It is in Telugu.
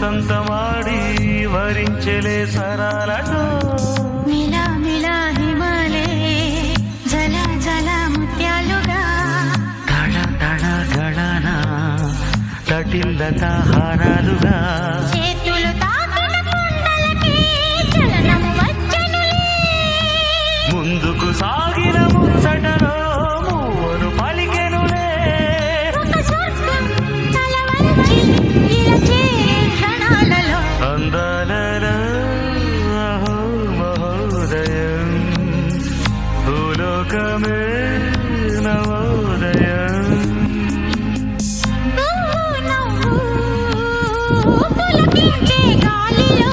వసంతమాడి వరించెలే సరాలతో మిలా మిలా హిమాలే జల జల ముత్యాలుగా తళ తళ గళన తటిల్లత హారాలుగా చేతులు తాకిన కొండలకి చలనం వచ్చనులే ముందుకు సాగిన ముచ్చటలో మూవను పలికెనులే ఒక స్వర్గం తల వంచి ఇలా చేరే క్షణాలలో అందాలలో అహో మహోదయం భూలోకమే నవోదయం నువ్వు పులకించే గాలిలో